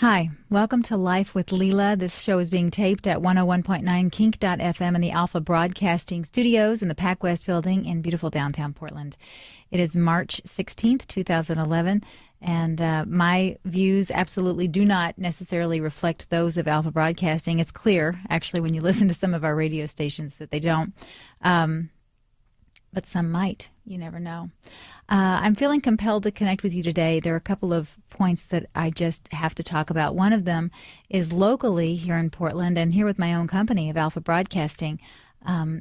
Hi, welcome to Life with Leela. This show is being taped at 101.9 Kink.FM in the Alpha Broadcasting Studios in the Pac West Building in beautiful downtown Portland. It is March 16th, 2011, and my views absolutely do not necessarily reflect those of Alpha Broadcasting. It's clear, actually, when you listen to some of our radio stations that they don't. But some might. You never know. I'm feeling compelled to connect with you today. There are a couple of points that I just have to talk about. One of them is locally here in Portland and here with my own company of Alpha Broadcasting.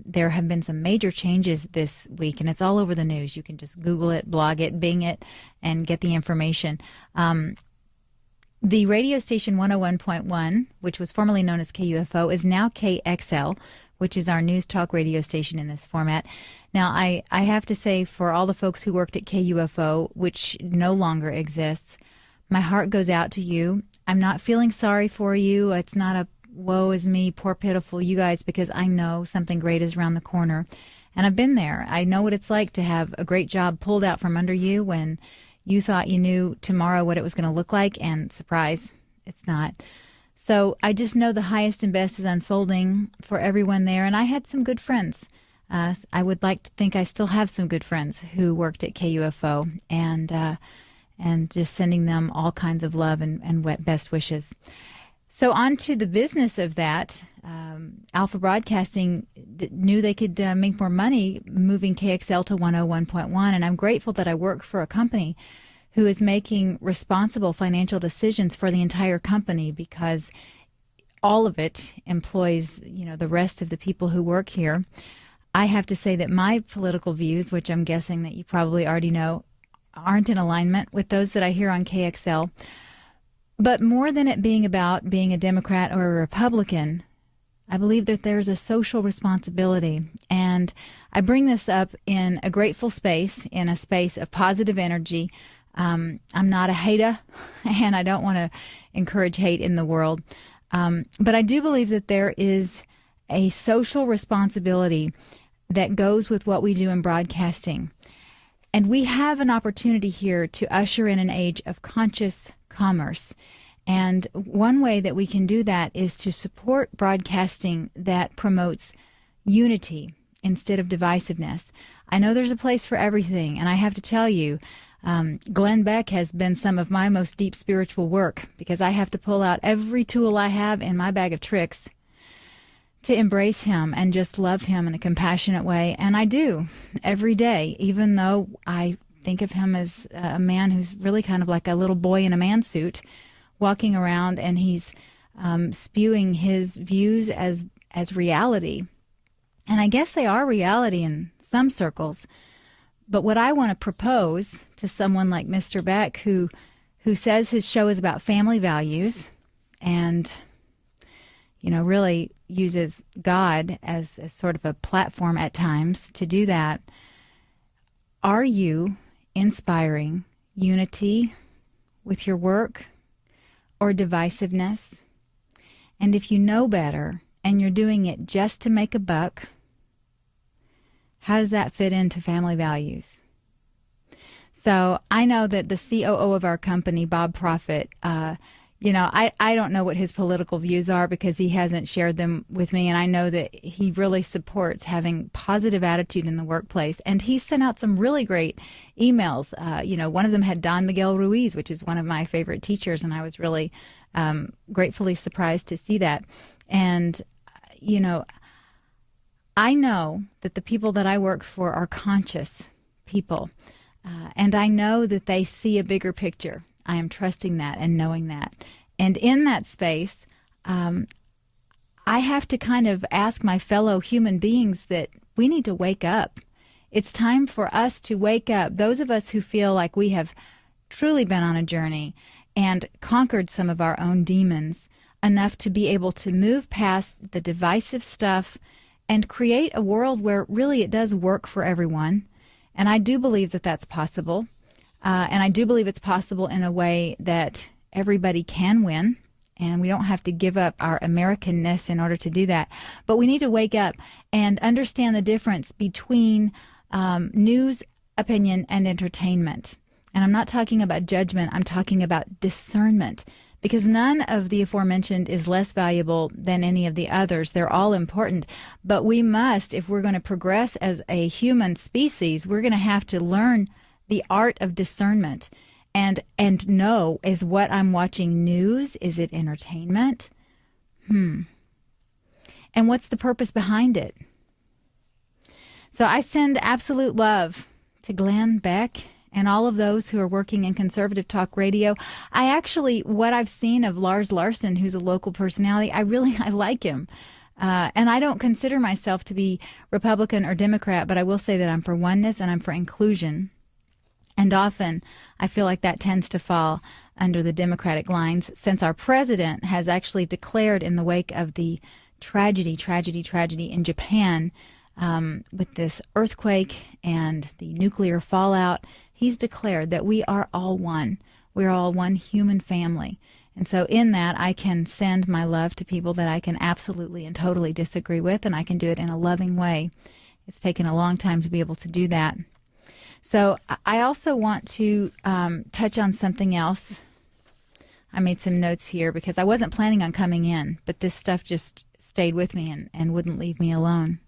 There have been some major changes this week, and it's all over the news. You can just Google it, blog it, Bing it, and get the information. The radio station 101.1, which was formerly known as KUFO, is now KXL, which is our news talk radio station in this format. Now, I have to say, for all the folks who worked at KUFO, which no longer exists, my heart goes out to you. I'm not feeling sorry for you. It's not a woe is me, poor pitiful you guys, because I know something great is around the corner. And I've been there. I know what it's like to have a great job pulled out from under you when you thought you knew tomorrow what it was going to look like, and surprise, it's not. So I just know the highest and best is unfolding for everyone there, and I had some good friends. I would like to think I still have some good friends who worked at KUFO, and just sending them all kinds of love and best wishes. So on to the business of that. Alpha Broadcasting knew they could make more money moving KXL to 101.1, and I'm grateful that I work for a company who is making responsible financial decisions for the entire company, because all of it employs, the rest of the people who work here. I have to say that my political views, which I'm guessing that you probably already know, aren't in alignment with those that I hear on KXL. But more than it being about being a Democrat or a Republican, I believe that there's a social responsibility. And I bring this up in a grateful space, in a space of positive energy. I'm not a hater, and I don't want to encourage hate in the world. But I do believe that there is a social responsibility that goes with what we do in broadcasting. And we have an opportunity here to usher in an age of conscious commerce. And one way that we can do that is to support broadcasting that promotes unity instead of divisiveness. I know there's a place for everything, and I have to tell you, Glen Beck has been some of my most deep spiritual work, because I have to pull out every tool I have in my bag of tricks to embrace him and just love him in a compassionate way. And I do every day, even though I think of him as a man who's really kind of like a little boy in a man suit walking around, and he's spewing his views as reality. And I guess they are reality in some circles. But what I want to propose to someone like Mr. Beck, who says his show is about family values and, really uses God as sort of a platform at times to do that, are you inspiring unity with your work or divisiveness? And if you know better and you're doing it just to make a buck, how does that fit into family values? So I know that the COO of our company, Bob Prophet, I don't know what his political views are because he hasn't shared them with me, and I know that he really supports having positive attitude in the workplace. And he sent out some really great emails. One of them had Don Miguel Ruiz, which is one of my favorite teachers, and I was really gratefully surprised to see that. And, I know that the people that I work for are conscious people, and I know that they see a bigger picture. I am trusting that and knowing that. And in that space, I have to kind of ask my fellow human beings that we need to wake up. It's time for us to wake up. Those of us who feel like we have truly been on a journey and conquered some of our own demons enough to be able to move past the divisive stuff and create a world where really it does work for everyone. And I do believe that that's possible. And I do believe it's possible in a way that everybody can win, and we don't have to give up our Americanness in order to do that. But we need to wake up and understand the difference between news, opinion, and entertainment. And I'm not talking about judgment. I'm talking about discernment, because none of the aforementioned is less valuable than any of the others. They're all important. But we must, if we're going to progress as a human species, we're going to have to learn the art of discernment and know, is what I'm watching news? Is it entertainment? And what's the purpose behind it? So I send absolute love to Glen Beck and all of those who are working in conservative talk radio. What I've seen of Lars Larson, who's a local personality, I like him. And I don't consider myself to be Republican or Democrat, but I will say that I'm for oneness and I'm for inclusion. And often I feel like that tends to fall under the Democratic lines, since our president has actually declared, in the wake of the tragedy in Japan, with this earthquake and the nuclear fallout, he's declared that we are all one. We're all one human family. And so in that, I can send my love to people that I can absolutely and totally disagree with, and I can do it in a loving way. It's taken a long time to be able to do that. So I also want to touch on something else. I made some notes here because I wasn't planning on coming in, but this stuff just stayed with me and wouldn't leave me alone.